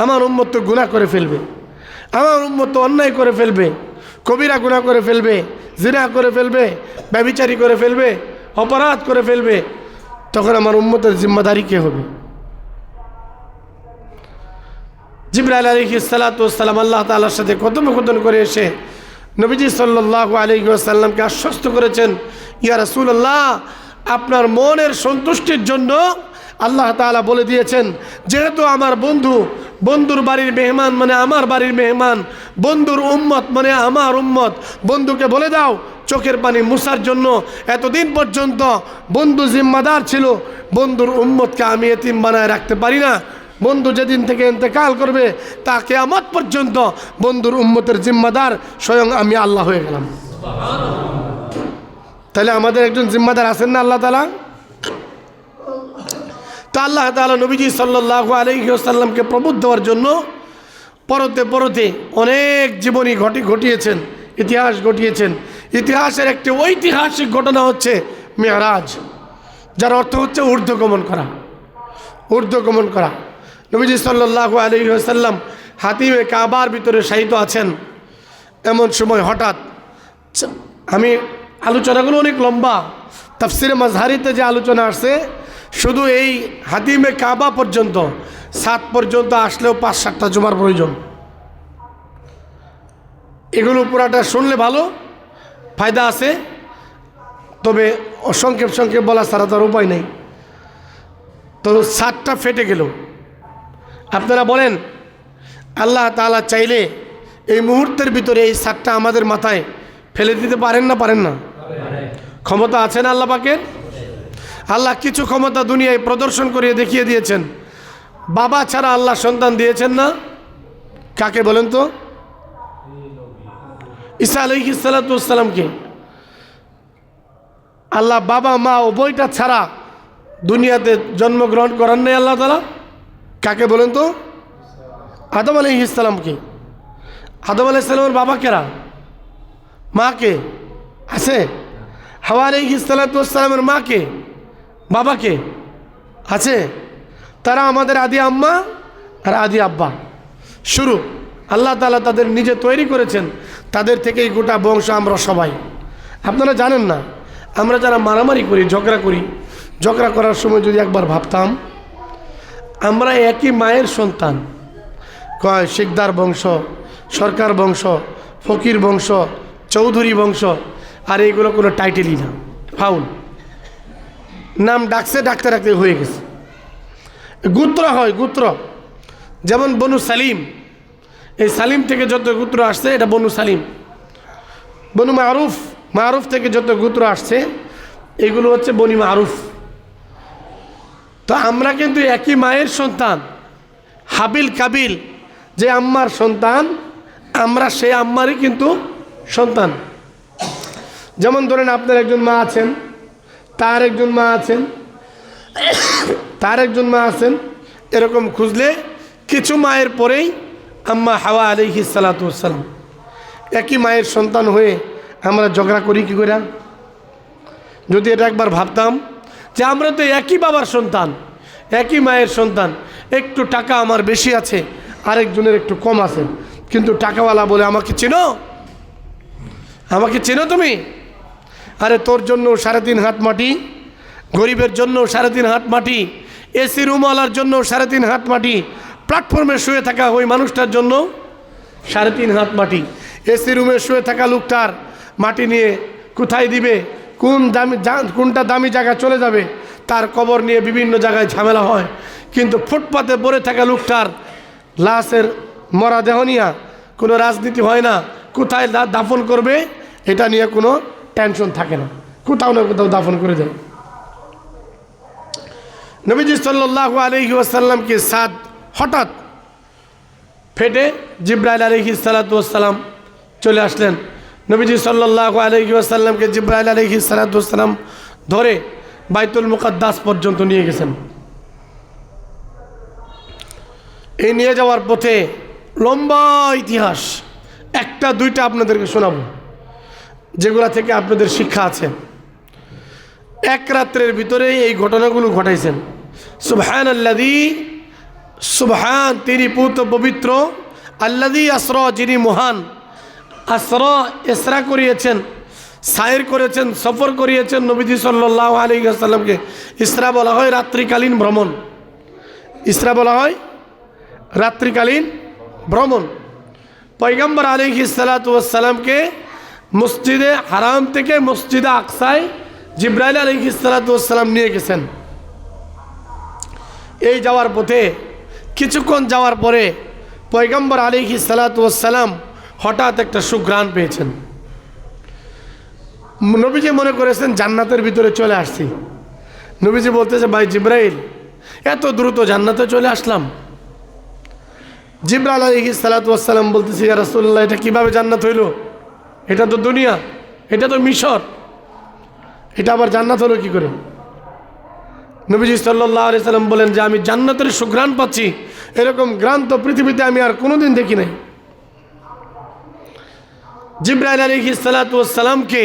আমার উম্মত তো গুনাহ করে ফেলবে, আমার উম্মত তো অন্যায় করে ফেলবে, কবিরা গুনাহ করে ফেলবে, জিনা করে ফেলবে, ব্যভিচারী করে ফেলবে, অপরাধ করে ফেলবে। তখন আমার উম্মতের জিম্মাদারি কে হবে? জিবরাইল আলাইহিস সালাতু ওয়াস সালাম আল্লাহ তাআলার সাথে কথোপকথন করে এসে নবীজি সাল্লাল্লাহু আলাইহি ওয়াসাল্লামকে আশ্বস্ত করেছেন, ইয়া রাসূলুল্লাহ, আপনার মনের সন্তুষ্টির জন্য আল্লাহ তাআলা বলে দিয়েছেন, যেহেতু আমার বন্ধু, বন্ধুর বাড়ির মেহমান মানে আমার বাড়ির মেহমান, বন্ধুর উম্মত মানে আমার উম্মত, বন্ধুকে বলে দাও চোখের পানি মুছার জন্য। এতদিন পর্যন্ত বন্ধু জিম্মাদার ছিল, বন্ধুর উম্মতকে আমি এতিম বানায় রাখতে পারি না। বন্ধু যেদিন থেকে ইন্তেকাল করবে তা কিয়ামত পর্যন্ত বন্ধুর উম্মতের জিম্মাদার স্বয়ং আমি আল্লাহ হয়ে গেলাম। তাহলে আমাদের একজন জিম্মাদার আছেন না আল্লাহ তাআলা? তা আল্লাহ তাআলা নবীজি সাল্লাল্লাহু আলাইহি ওয়াসাল্লামকে প্রবোধ দেওয়ার জন্য পরতে পরতে অনেক জীবনী ঘটিয়েছেন, ইতিহাস ঘটিয়েছেন। ইতিহাসের একটি ঐতিহাসিক ঘটনা হচ্ছে মেরাজ, যার অর্থ হচ্ছে ঊর্ধ্বগমন করা। ঊর্ধ্বগমন করা। নবীজি সাল্লাল্লাহু আলাইহি ওয়াসাল্লাম হাতিমে কাবার ভিতরে শায়িত আছেন। এমন সময় হঠাৎ, আমি আলোচনাগুলো অনেক লম্বা, তাফসিরে মাজহারিতে যে আলোচনা আসছে, শুধু এই হাতিমে কাবা পর্যন্ত 7 পর্যন্ত আসলেও 5-7টা জুমার প্রয়োজন। এগুলো পুরাটা শুনলে ভালো, ফায়দা আছে, তবে সংক্ষেপ সংক্ষেপ বলা ছাড়া তার উপায় নেই। তো ছাদটা ফেটে গেল। আপনারা বলেন আল্লাহ তাআলা চাইলে এই মুহূর্তের ভিতরে এই ছাদটা আমাদের মাথায় ফেলে দিতে পারেন না? পারেন না? ক্ষমতা আছে না আল্লাহ পাকের? আল্লাহ কিছু ক্ষমতা দুনিয়ায় প্রদর্শন করে দেখিয়ে দিয়েছেন। বাবা ছাড়া আল্লাহ সন্তান দিয়েছেন না? কাকে বলেন তো? ঈসা আলাইহিস সালাতু ওয়াস সালামকে আল্লাহ বাবা মা উভয়টা ছাড়া দুনিয়াতে জন্মগ্রহণ করান নাই আল্লাহ তাআলা। কাকে বলেন তো? আদম আলাইহিস সালামকে। আদম আলাইহিস সালামের বাবা কেরা? মা কে আছে? হাওয়া আলাইহিস সালাতু ওয়াস সালামের মা কে? বাবা কে আছে? তারা আমাদের আদি আম্মা আর আদি আব্বা। শুরু আল্লাহ তাআলা তাদের নিজে তৈরি করেছেন, তাদের থেকেই গোটা বংশ আমরা সবাই। আপনারা জানেন না, আমরা যারা মারামারি করি, ঝগড়া করার সময় যদি একবার ভাবতাম আমরা একই মায়ের সন্তান, কয় শিকদার বংশ, সরকার বংশ, ফকির বংশ, চৌধুরী বংশ, আর এইগুলো কোনো টাইটেলই না, ফাউল নাম ডাকতে ডাকতে হয়ে গেছে। গোত্র হয়, গোত্র, যেমন বনু সালিম, এই সালিম থেকে যত গোত্র আসছে এটা বনু সালিম। বনু মারুফ, মারুফ থেকে যত গোত্র আসছে এগুলো হচ্ছে বনি মারুফ। তো আমরা কিন্তু একই মায়ের সন্তান। হাবিল কাবিল যে আম্মার সন্তান, আমরা সেই আম্মারই কিন্তু সন্তান। যেমন ধরেন আপনার একজন মা আছেন, তার একজন মা আছেন, তার একজন মা আছেন, এরকম খুঁজলে কিছু মায়ের পরেই আম্মা হাওয়া আলাইহিস সালাতু ওয়াস সালাম। একই মায়ের সন্তান হয়ে আমরা ঝগড়া করি কি করে? যদি এটা একবার ভাবতাম যে আমরা তো একই বাবার সন্তান, একই মায়ের সন্তান, একটু টাকা আমার বেশি আছে, আরেকজনের একটু কম আছে, কিন্তু টাকাওয়ালা বলে আমাকে চেনো, আমাকে চেনো তুমি? আরে তোর জন্য 3.5 হাত মাটি, গরিবের জন্য 3.5 হাত মাটি, এসি রুমওয়ালার জন্য 3.5 হাত মাটি, প্ল্যাটফর্মে শুয়ে থাকা ওই মানুষটার জন্য 3.5 হাত মাটি। এসি রুমে শুয়ে থাকা লোকটার মাটি নিয়ে কোথায় দিবে, কোনটা দামি জায়গা চলে যাবে, তার কবর নিয়ে বিভিন্ন জায়গায় ঝামেলা হয়। কিন্তু ফুটপাতে পড়ে থাকা লোকটার লাশের মরা দেহ নিয়ে কোনো রাজনীতি হয় না, কোথায় দাফন করবে এটা নিয়ে কোনো টেনশন থাকে না, কোথাও না কোথাও দাফন করে দেয়। নবীজি সাল্লাল্লাহু আলাইহি ওয়াসাল্লামকে ছাদ হঠাৎ ফেটে জিবরাইল আলাইহিস সালাতু ওয়াস সালাম চলে আসলেন। নবীজি সাল্লাল্লাহু আলাইহি ওয়াসাল্লামকে জিবরাইল আলাইহিস সালাতু ওয়াস সালাম ধরে বাইতুল মুকাদ্দাস পর্যন্ত নিয়ে গেছেন। এই নিয়ে যাওয়ার পথে লম্বা ইতিহাস, একটা দুইটা আপনাদেরকে শোনাবো যেগুলা থেকে আপনাদের শিক্ষা আছে। এক রাত্রের ভিতরে এই ঘটনাগুলো ঘটাইছেন। সুবহানাল্লাযী, সুবহান তিনি পুত পবিত্র, আল্লাযী আসরা যিনি মহান, আসরা ইসরা করিয়েছেন, সায়ের করেছেন, সফর করিয়েছেন নবীজি সাল্লাল্লাহু আলাইহি ওয়াসাল্লামকে। ইসরা বলা হয় রাত্রিকালীন ভ্রমণ, ইসরা বলা হয় রাত্রিকালীন ভ্রমণ। পয়গম্বর আলাইহিস সালাতু ওয়াস সালামকে মসজিদে হারাম থেকে মসজিদে আকসায় জিবরাইল আলাইহিস সালাতু ওয়াস সালাম নিয়ে গেছেন। এই যাওয়ার পথে কিছুক্ষণ যাওয়ার পরে পয়গম্বর আলাইহিস সালাতু ওয়াস সালাম হঠাৎ একটা সুঘ্রাণ পেয়েছেন। নবীজি মনে করেছেন জান্নাতের ভিতরে চলে আসছি। নবীজি বলতেছে, ভাই জিবরাইল, এত দ্রুত জান্নাতে চলে আসলাম? জিবরাইল আলাইহিস সালাতু ওয়াস সালাম বলতেছে, ইয়া রাসূলুল্লাহ, এটা কিভাবে জান্নাত হইল? এটা তো দুনিয়া, এটা তো মিশর, এটা আবার জান্নাত হলো কি করে? নবীজি সাল্লাল্লাহু আলাইহি সাল্লাম বলেন যে আমি জান্নাতের সুঘ্রাণ পাচ্ছি, এরকম ঘ্রাণ তো পৃথিবীতে আমি আর কোনোদিন দেখি নাই। জিবরাইল আলাইহিস সালাতু ওয়াস সালামকে,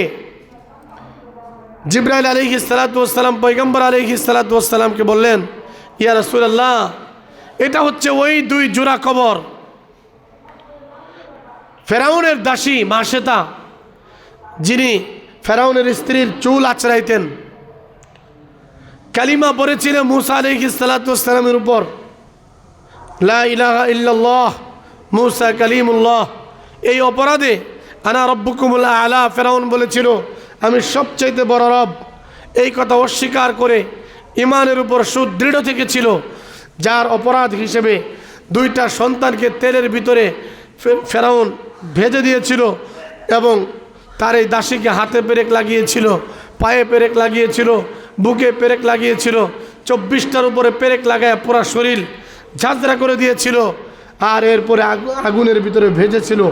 জিবরাইল আলাইহিস সালাতু ওয়াস সালাম পয়গম্বর আলাইহিস সালাতু ওয়াস সালামকে বললেন, ইয়া রাসূলুল্লাহ, এটা হচ্ছে ওই 2 জোড়া কবর। ফেরাউনের দাসী মাশেতা, যিনি ফেরাউনের স্ত্রীর চুল আঁচড়াইতেন, কালিমা পড়েছিলেন মুসা আলাইহিস সালাতু ওয়াস সালামের উপর, লা ইলাহা ইল্লাল্লাহ মুসা কালিমুল্লাহ। এই অপরাধে আনা রব্বুকুমুল আলা, ফেরাউন বলেছিল আমি সবচাইতে বড় রব। এই কথা অস্বীকার করে ইমানের উপর সুদৃঢ় থেকেছিল, যার অপরাধ হিসেবে দুইটা সন্তানকে তেলের ভিতরে ফেরাউন ভেজে দিয়েছিল এবং তার এই দাসীকে হাতে পেরেক লাগিয়েছিল, পায়ে পেরেক লাগিয়েছিল, বুকে পেরেক লাগিয়েছিল, 24টার উপরে পেরেক লাগায় পুরা শরীর ঝাঁঝরা করে দিয়েছিল, আর এরপরে আগুনের ভিতরে ভেজেছিল।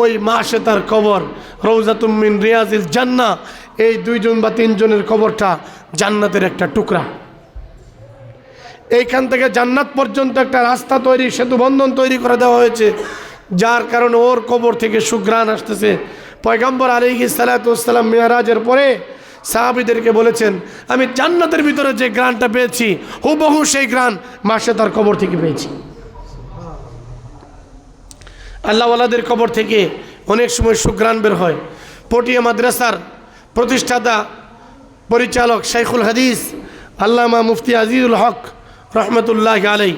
ওই মাসে তার কবর রওজাতুম মিন রিয়াজিল জান্নাহ, এই 2জন বা 3 জনের কবরটা জান্নাতের একটা টুকরা। এইখান থেকে জান্নাত পর্যন্ত একটা রাস্তা তৈরি, সেতু বন্ধন তৈরি করে দেওয়া হয়েছে, যার কারণে ওর কবর থেকে সুঘ্রাণ আসতেছে। পয়গম্বর আলাইহিস সালাতু ওয়াস সালাম মিরাজের পরে সাহাবীদেরকে বলেছেন আমি জান্নাতের ভিতরে যে গ্রানটা পেয়েছি হুবহু সেই গ্রান মাসে তার কবর থেকে পেয়েছি। আল্লাহওয়ালাদের কবর থেকে অনেক সময় সুঘ্রাণ বের হয়। পটিয়া মাদ্রাসার প্রতিষ্ঠাতা পরিচালক শাইখুল হাদিস আল্লামা মুফতি আজিজুল হক রহমতুল্লাহ আলাই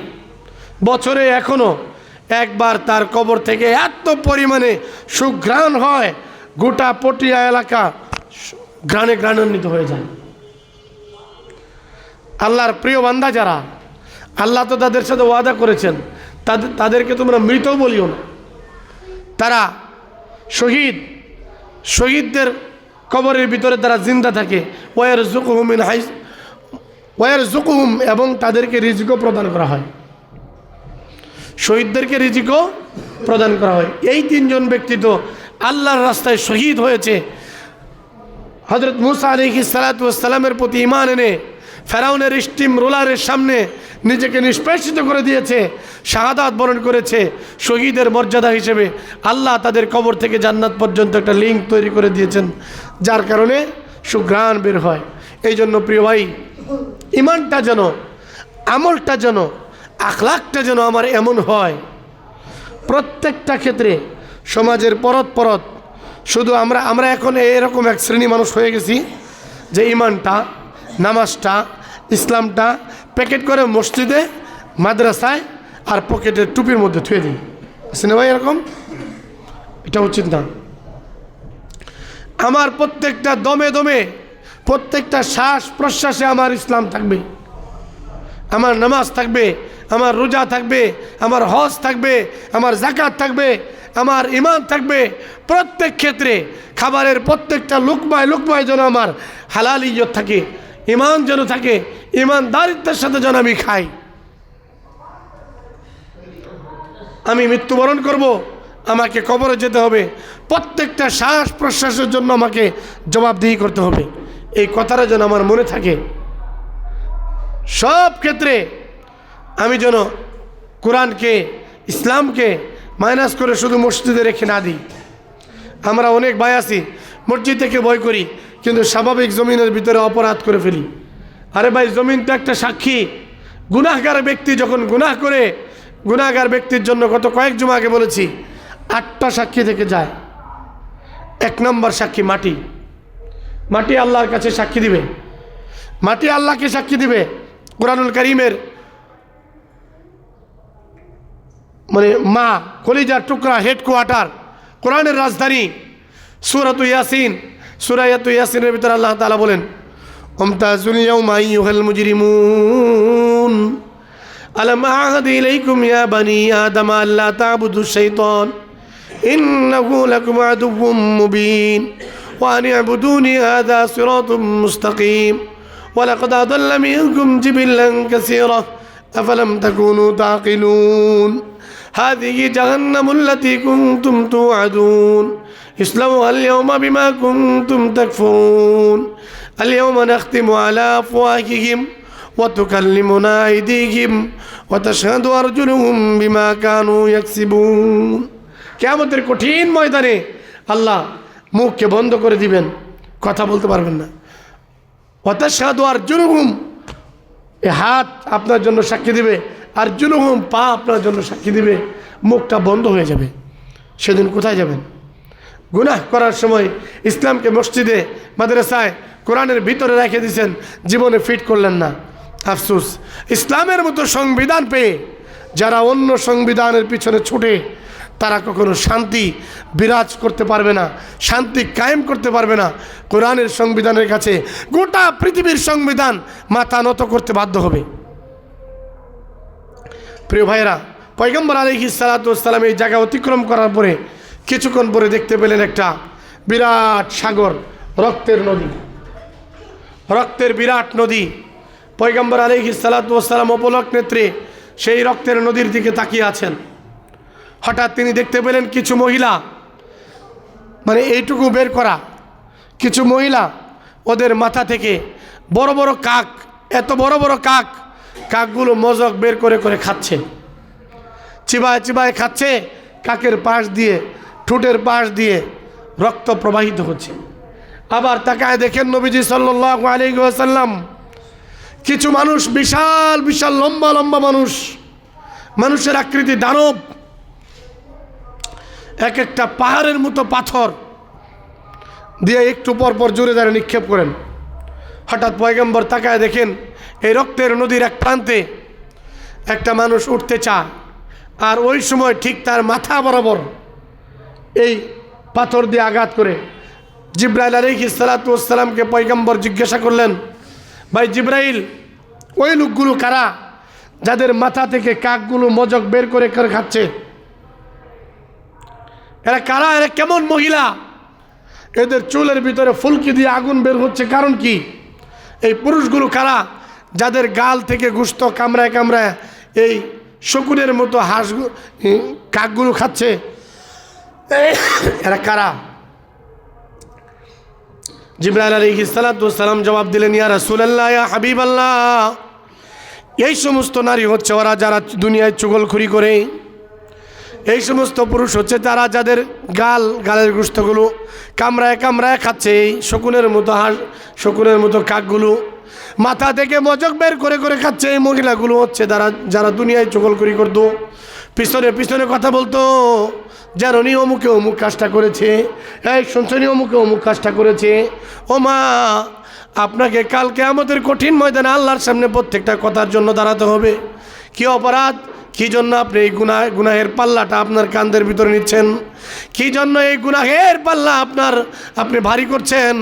বছরে এখনও একবার তার কবর থেকে এত পরিমাণে সুঘ্রাণ হয়, গোটা পটিয়া এলাকা ঘ্রাণে ঘ্রাণান্বিত হয়ে যায়। আল্লাহর প্রিয় বান্দা যারা, আল্লাহ তো তাদের সাথে ওয়াদা করেছেন তাদেরকে তোমরা মৃত বলিও না। তারা শহীদদের কবরের ভিতরে তারা জিন্দা থাকে। ওয়ারযুকুহুম এবং তাদেরকে রিজিকও প্রদান করা হয়, শহীদদেরকে রিজিকও প্রদান করা হয়। এই 3 জন ব্যক্তি তো আল্লাহর রাস্তায় শহীদ হয়েছে। হযরত মুসা আলাইহিস সালাতু ওয়াস সালামের প্রতি ঈমান এনে ফেরাউনের স্টিম রোলারের সামনে নিজেকে নিষ্পেষিত করে দিয়েছে, শাহাদাত বরণ করেছে। শহীদের মর্যাদা হিসেবে আল্লাহ তাদের কবর থেকে জান্নাত পর্যন্ত একটা লিঙ্ক তৈরি করে দিয়েছেন, যার কারণে সুঘ্রাণ বের হয়। এই জন্য প্রিয় ভাই, ঈমানটা যেন, আমলটা যেন, আখলাকটা যেন আমার এমন হয় প্রত্যেকটা ক্ষেত্রে সমাজের পরত পরত। শুধু আমরা এখন এরকম এক শ্রেণী মানুষ হয়ে গেছি যে ঈমানটা, নামাজটা, ইসলামটা প্যাকেট করে মসজিদে, মাদ্রাসায় আর পকেটের টুপির মধ্যে থুয়ে দিই। আছে না ভাই এরকম? এটা উচিত না। আমার প্রত্যেকটা দমে দমে, প্রত্যেকটা শ্বাস প্রশ্বাসে আমার ইসলাম থাকবে, আমার নামাজ থাকবে, আমার রোজা থাকবে, আমার হজ থাকবে, আমার যাকাত থাকবে, আমার ঈমান থাকবে। প্রত্যেক ক্ষেত্রে খাবারের প্রত্যেকটা লুকমায় লুকমায় যেন আমার হালাল ইজ্জত থাকে, ঈমান যেন থাকে, ঈমানদারিত্বের সাথে যেন আমি খাই। আমি মৃত্যুবরণ করব, আমাকে কবরে যেতে হবে, প্রত্যেকটা শ্বাস প্রশ্বাসের জন্য আমাকে জবাবদিহি করতে হবে। এই কথাটা যেন আমার মনে থাকে। সব ক্ষেত্রে আমি যেন কোরআনকে, ইসলামকে মাইনাস করে শুধু মসজিদে রেখে না দিই। আমরা অনেক ভাই আছি মসজিদ থেকে ভয় করি, কিন্তু স্বাভাবিক জমিনের ভিতরে অপরাধ করে ফেলি। আরে ভাই, জমিন তো একটা সাক্ষী। গুনাহগার ব্যক্তি যখন গুনাহ করে, গুনাহগার ব্যক্তির জন্য গত কয়েক জুমা আগে বলেছি 8টা সাক্ষী থেকে যায়। 1 নম্বর সাক্ষী মাটি। মাটি আল্লাহর কাছে সাক্ষী দিবে, মাটি আল্লাহকে সাক্ষী দিবে। কুরআনুল কারীমের মানে মা, কলিজার টুকরা, হেডকোয়ার্টার, কোরআনের রাজধানী সূরাতুল ইয়াসিন, সূরা ইয়াসিনের ভিতরে আল্লাহ তাআলা বলেন আমতাজুল ইয়াউমা আইয়ুহাল মুজরিমুন আলাম আ'হাদ ইলাইকুম ইয়া বানি আদম আল্লা তা'বুদুশ শাইতান ইন্নাহু লাকুম আদুউম মুবিন ওয়া আন ই'বুদুনি হাযা সিরাতুম মুস্তাকিম ওয়া লাকাদ আদাল্লা মিনকুম জিবিল্লান কাসীরা আফালাম তাকুনু তা'কিলুন হাযিহি জাহান্নামুল লাতী কুনতুম তু'আদুন ইসলামুহা আল-ইয়াওমা বিমা কুনতুম তাকফুরুন আল-ইয়াওমা নাখতিমু আলা আফওয়াহিহিম ওয়া তুকাল্লিমুনা আইদিহিম ওয়া তাশহাদু আরজুলুহুম বিমা কানু ইয়াকসিবুন। কিয়ামতের কঠিন ময়দানে আল্লাহ মুখকে বন্ধ করে দিবেন, কথা বলতে পারবেন না। ওয়া তাশহাদু আরজুলুহুম, এ হাত আপনার জন্য সাক্ষী দিবে, আরজুলুহুম পা আপনার জন্য সাক্ষী দিবে, মুখটা বন্ধ হয়ে যাবে। সেদিন কোথায় যাবেন? গুনাহ করার সময় ইসলামকে মসজিদে, মাদ্রাসায়, কোরআনের ভিতরে রেখে দিয়েছেন, জীবনে ফিট করলেন না। আফসোস, ইসলামের মতো সংবিধান পেয়ে যারা অন্য সংবিধানের পিছনে ছুটে তারা কখনো শান্তি বিরাজ করতে পারবে না, শান্তি কায়েম করতে পারবে না। কোরআনের সংবিধানের কাছে গোটা পৃথিবীর সংবিধান মাথা নত করতে বাধ্য হবে। প্রিয় ভাইয়েরা, পয়গম্বর আলাইহিস সালাতু ওয়াস সালাম এই জায়গা অতিক্রম করার পরে কিছুক্ষণ পরে দেখতে পেলেন একটা বিরাট সাগর, রক্তের নদী, রক্তের বিরাট নদী। পয়গম্বর আলাইহিস সালাতু ওয়াস সালাম অপলক নেত্রে সেই রক্তের নদীর দিকে তাকিয়ে আছেন। হঠাৎ তিনি দেখতে পেলেন কিছু মহিলা, মানে এইটুকু বের করা কিছু মহিলা, ওদের মাথা থেকে বড় বড় কাক, এত বড় বড় কাক, কাকগুলো মজক বের করে করে খাচ্ছে, চিবায় চিবায় খাচ্ছে। কাকের পাশ দিয়ে, ঠোঁটের পাশ দিয়ে রক্ত প্রবাহিত হচ্ছে। আবার তাকায় দেখেন নবীজি সাল্লাল্লাহু আলাইহি ওয়াসাল্লাম, কিছু মানুষ, বিশাল বিশাল লম্বা লম্বা মানুষ, মানুষের আকৃতি দানব, এক একটা পাহাড়ের মতো পাথর দিয়ে একটু পর পর জোরে জোরে নিক্ষেপ করেন। হঠাৎ পয়গম্বর তাকায় দেখেন এই রক্তের নদীর এক প্রান্তে একটা মানুষ উঠতে চায়, আর ওই সময় ঠিক তার মাথা বরাবর এই পাথর দিয়ে আঘাত করে। জিব্রাইল আলাইহিস সালাতু ওয়াস সালামকে পয়গম্বর জিজ্ঞাসা করলেন, ভাই জিব্রাইল, ওই লোকগুলো কারা যাদের মাথা থেকে কাকগুলো মজক বের করে করে খাচ্ছে? এরা কারা? এরা কেমন মহিলা? এদের চুলের ভিতরে ফুলকি দিয়ে আগুন বের হচ্ছে, কারণ কি? এই পুরুষগুলো কারা যাদের গাল থেকে গোশত কামড়ায় কামড়ায় এই শকুনের মতো কাকগুলো খাচ্ছে? এরা কারা? জিবরাইল আলাইহিস সালাতু ওয়াস সালাম জবাব দিলেন, ইয়া রাসূলুল্লাহ, ইয়া হাবিবাল্লাহ, এই সমস্ত নারী হচ্ছে ওরা যারা দুনিয়ায় চুগলখড়ি করে। এই সমস্ত পুরুষ হচ্ছে তারা যাদের গালের গোশতগুলো কামড়ায় কামড়ায় খাচ্ছে, এই শকুনের মতো কাকগুলো মাথা থেকে মজক বের করে করে খাচ্ছে। এই মহিলাগুলো হচ্ছে যারা দুনিয়ায় চুগলখড়ি করতো, পিছনে পিছনে কথা বলতো, জানি অমুকে অমুক কাজটা করেছে, এই শুনছনি অমুকে অমুক কাজটা করেছে। ও মা, আপনাকে কালকে আমাদের কঠিন ময়দানে আল্লাহর সামনে প্রত্যেকটা কথার জন্য দাঁড়াতে হবে। কি অপরাধ, কি জন্য আপনি এই গুনাহের পাল্লাটা আপনার কাঁধের ভিতরে নিচ্ছেন? কি জন্য এই গুনাহের পাল্লা আপনি ভারী করছেন?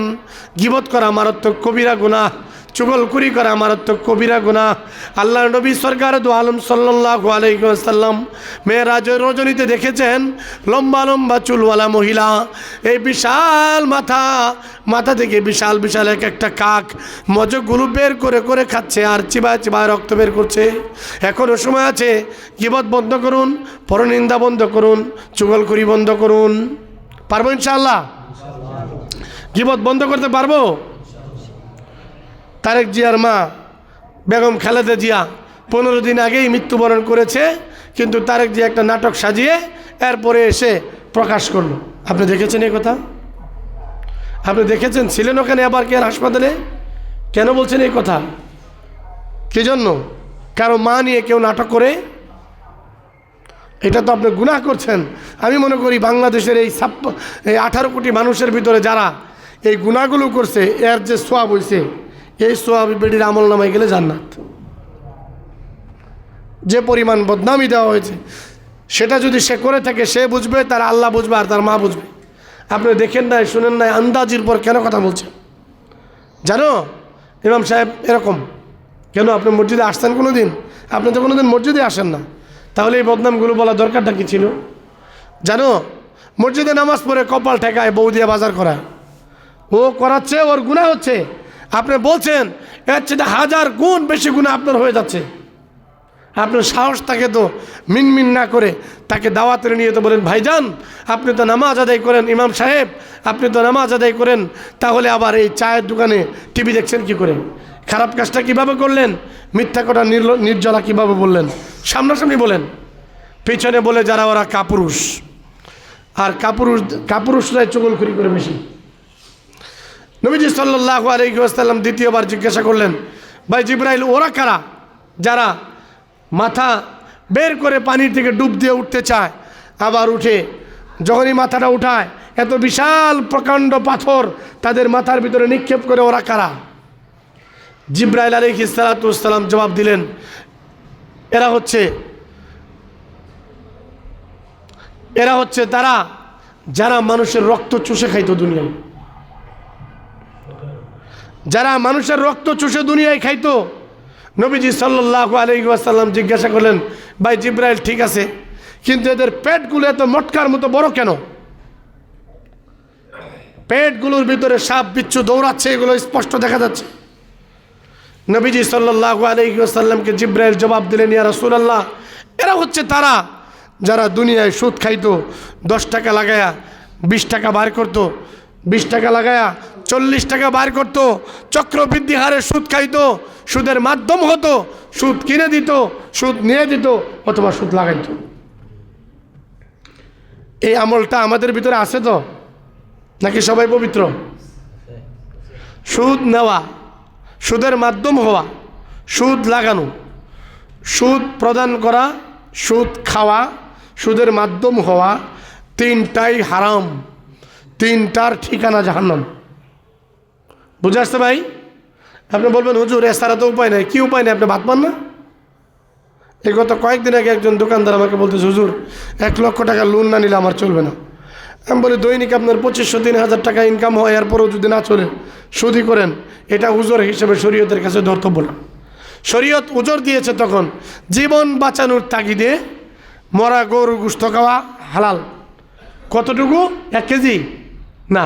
গীবত করা মারাত্মক কবিরা গুনাহ, চুগলখড়ি করা মারাত্মক কবিরা গুনাহ। আল্লাহর নবী সরকার দু আলম সাল্লাল্লাহু আলাইহি ওয়াসাল্লাম মেরাজের রজনীতে দেখেছেন লম্বা লম্বা চুলওয়ালা মহিলা, এই বিশাল মাথা থেকে বিশাল বিশাল এক একটা কাক মজকগুলো বের করে করে খাচ্ছে আর চিবায় চিবায় রক্ত বের করছে। এখনও সময় আছে, গীবত বন্ধ করুন, পরনিন্দা বন্ধ করুন, চুগলখড়ি বন্ধ করুন। পারবো ইনশাআল্লাহ? গীবত বন্ধ করতে পারবো? তারেক জিয়ার মা বেগম খালেদা জিয়া 15 দিন আগেই মৃত্যুবরণ করেছে, কিন্তু তারেক জিয়া একটা নাটক সাজিয়ে এরপরে এসে প্রকাশ করলো। আপনি দেখেছেন এই কথা? আপনি দেখেছেন? ছিলেন ওখানে? আবার কে হাসপাতালে? কেন বলছেন এই কথা? কি জন্য? কারো মা নিয়ে কেউ নাটক করে? এটা তো আপনি গুনাহ করছেন। আমি মনে করি বাংলাদেশের এই 18 কোটি মানুষের ভিতরে যারা এই গুনাহগুলো করছে, এর যে সওয়াব হইছে, এই সওয়াব বেটির আমল নামায় গেলে জান্নাত। যে পরিমাণ বদনামি দেওয়া হয়েছে সেটা যদি সে করে থাকে, সে বুঝবে, তার আল্লাহ বুঝবে, আর তার মা বুঝবে। আপনি দেখেন নাই, শুনেন নাই, আন্দাজির পর কেন কথা বলছেন? জানো ইমাম সাহেব এরকম কেন? আপনি মসজিদে আসছেন কোনো দিন? আপনি তো কোনো দিন মসজিদে আসেন না, তাহলে এই বদনামগুলো বলা দরকারটা কি ছিল? জানো, মসজিদে নামাজ পড়ে কপাল ঠেকায় বউ দিয়ে বাজার করায়, ও করাচ্ছে, ওর গুনাহ হচ্ছে। আপনি বলছেন এর চেয়ে 1000 গুণ বেশি গুনাহ আপনার হয়ে যাচ্ছে। আপনার সাহস থাকে তো মিনমিন না করে তাকে দাওয়াতে নিয়ে তো বলেন, ভাইজান আপনি তো নামাজ আদায় করেন, ইমাম সাহেব আপনি তো নামাজ আদায় করেন, তাহলে আবার এই চায়ের দোকানে টিভি দেখছেন কি করে? খারাপ কাজটা কিভাবে করলেন? মিথ্যা কথা নির্জলা কিভাবে বললেন? সামনাসামনি বলেন, পিছনে বলে যারা ওরা কাপুরুষ। আর কাপুরুষরাই চুগলখড়ি করে বেশি। নবীজি সাল্লাল্লাহু আলাইহি ওয়াসাল্লাম দ্বিতীয়বার জিজ্ঞাসা করলেন, ভাই জিবরাইল, ওরা কারা যারা মাথা বের করে পানির থেকে ডুব দিয়ে উঠতে চায়, আবার উঠে যখনই মাথাটা উঠায় এত বিশাল প্রকাণ্ড পাথর তাদের মাথার ভিতরে নিক্ষেপ করে, ওরা কারা? জিবরাইল আলাইহিস সালাতু ওয়াস সালাম জবাব দিলেন, এরা হচ্ছে এরা হচ্ছে তারা যারা মানুষের রক্ত চুষে খাইতো দুনিয়ায়, যারা মানুষের রক্ত চুষে দুনিয়ায় খাইতো। নবীজি সাল্লাল্লাহু আলাইহি ওয়াসাল্লাম জিজ্ঞাসা করলেন, ভাই জিব্রাইল ঠিক আছে, কিন্তু এদের পেটগুলো এত মটকার মতো বড় কেন? পেটগুলোর ভিতরে সাপ বিচ্ছু দৌড়াচ্ছে, এগুলো স্পষ্ট দেখা যাচ্ছে। নবীজি সাল্লাল্লাহু আলাইহি ওয়াসাল্লামকে জিব্রাইল জবাব দিলেন, ইয়া রাসূলুল্লাহ, এরা হচ্ছে তারা যারা দুনিয়ায় সুদ খাইতো, 10 টাকা লাগায়া 20 টাকা বার করতো, 20 টাকা লাগায়া 40 টাকা বার করতো, চক্রবৃদ্ধি হারে সুদ খাইতো, সুদের মাধ্যম হতো, সুদ কিনে দিত, সুদ নিয়ে দিত, অথবা সুদ লাগাইতো। এই আমলটা আমাদের ভিতরে আছে তো, নাকি সবাই পবিত্র? সুদ নেওয়া, সুদের মাধ্যম হওয়া, সুদ লাগানো, সুদ প্রদান করা, সুদ খাওয়া, সুদের মাধ্যম হওয়া, তিনটাই হারাম, তিনটার ঠিকানা জাহান্নাম। বুঝে আসছে ভাই? আপনি বলবেন হুজুর এছাড়া তো উপায় নেই। কি উপায় নেই? আপনি ভাত পান না? এই গত কয়েকদিন আগে একজন দোকানদার আমাকে বলতেছে, হুজুর 1 লক্ষ টাকা লোন না নিলে আমার চলবে না। আমি বলি, দৈনিক আপনার 2500-3000 টাকা ইনকাম হয়, এরপরেও যদি না চলে সুদি করেন, এটা উজর হিসেবে শরীয়তের কাছে ধর্তব্য না। শরীয়ত উজর দিয়েছে তখন জীবন বাঁচানোর তাগিদে মরা গরু গোশত খাওয়া হালাল। কতটুকু? 1 কেজি না,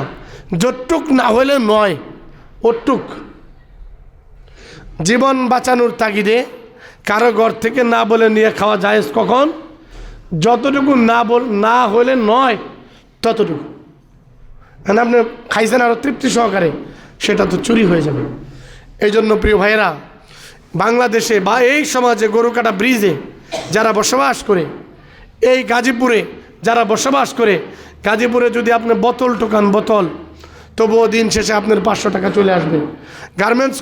যতটুক না হলে নয়, ওটুক। জীবন বাঁচানোর তাগিদে কারো ঘর থেকে না বলে নিয়ে খাওয়া জায়েজ কখন? যতটুকু না হলে নয় ততটুকু। মানে আপনি খাইছেন আরও তৃপ্তি সহকারে, সেটা তো চুরি হয়ে যাবে। এই জন্য প্রিয় ভাইয়েরা, বাংলাদেশে বা এই সমাজে গরুকাটা ব্রিজে যারা বসবাস করে, এই গাজীপুরে যারা বসবাস করে, গাজীপুরে যদি আপনি বোতল টোকান বোতল, তবুও দিন শেষে আপনার 500 টাকা চলে আসবে। গার্মেন্টস